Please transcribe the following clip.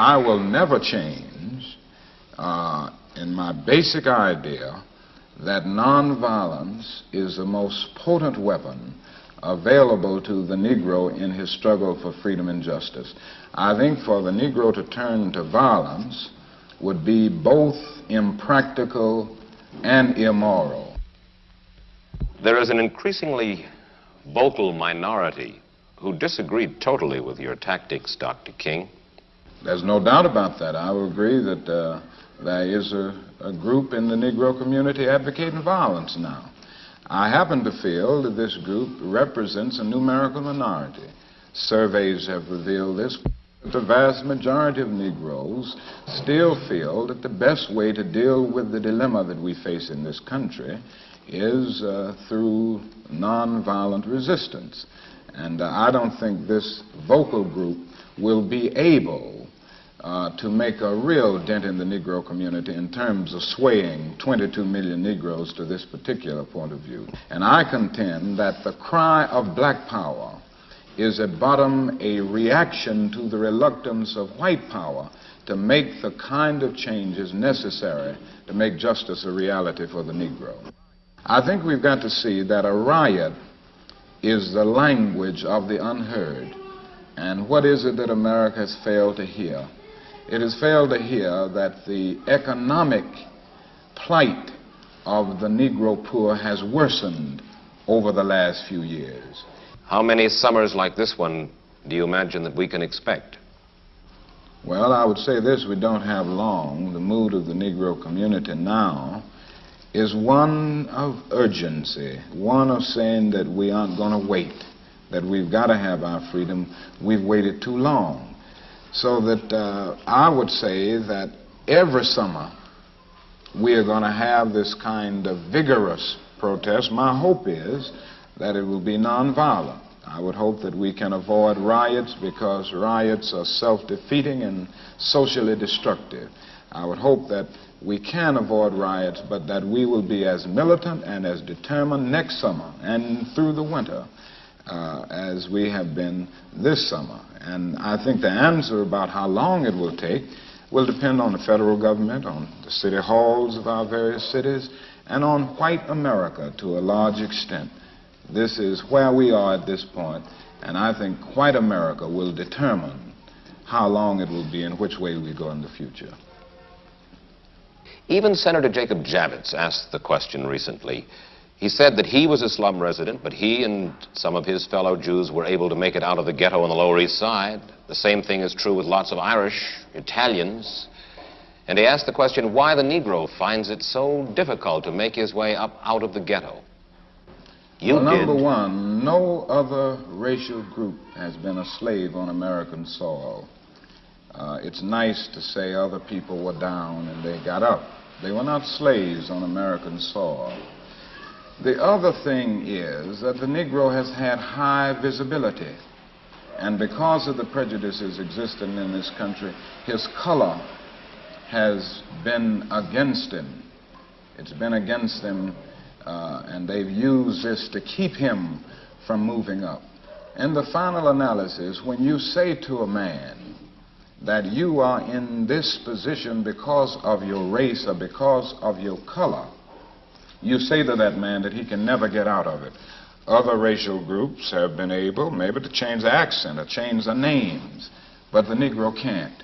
I will never change in my basic idea that nonviolence is the most potent weapon available to the Negro in his struggle for freedom and justice. I think for the Negro to turn to violence would be both impractical and immoral. There is an increasingly vocal minority who disagreed totally with your tactics, Dr. King. There's no doubt about that. I will agree that there is a group in the Negro community advocating violence now. I happen to feel that this group represents a numerical minority. Surveys have revealed this. The vast majority of Negroes still feel that the best way to deal with the dilemma that we face in this country is through nonviolent resistance. And I don't think this vocal group will be able to make a real dent in the Negro community in terms of swaying 22 million Negroes to this particular point of view. And I contend that the cry of black power is at bottom a reaction to the reluctance of white power to make the kind of changes necessary to make justice a reality for the Negro. I think we've got to see that a riot is the language of the unheard. And what is it that America has failed to hear? It has failed to hear that the economic plight of the Negro poor has worsened over the last few years. How many summers like this one do you imagine that we can expect? Well, I would say this: we don't have long. The mood of the Negro community now is one of urgency, one of saying that we aren't going to wait, that we've got to have our freedom. We've waited too long. So that I would say that every summer we are going to have this kind of vigorous protest. My hope is that it will be nonviolent. I would hope that we can avoid riots because riots are self-defeating and socially destructive. I would hope that we can avoid riots, but that we will be as militant and as determined next summer and through the winter as we have been this summer. And I think the answer about how long it will take will depend on the federal government, on the city halls of our various cities, and on white America to a large extent. This is where we are at this point, and I think white America will determine how long it will be and which way we go in the future. Even Senator Jacob Javits asked the question recently. He said that he was a slum resident, but he and some of his fellow Jews were able to make it out of the ghetto on the Lower East Side. The same thing is true with lots of Irish, Italians. And he asked the question why the Negro finds it so difficult to make his way up out of the ghetto. Well, number one, no other racial group has been a slave on American soil. It's nice to say other people were down and they got up. They were not slaves on American soil. The other thing is that the Negro has had high visibility. And because of the prejudices existing in this country, his color has been against him. It's been against him, and they've used this to keep him from moving up. In the final analysis, when you say to a man that you are in this position because of your race or because of your color, you say to that man that he can never get out of it. Other racial groups have been able maybe to change the accent or change the names, but the Negro can't.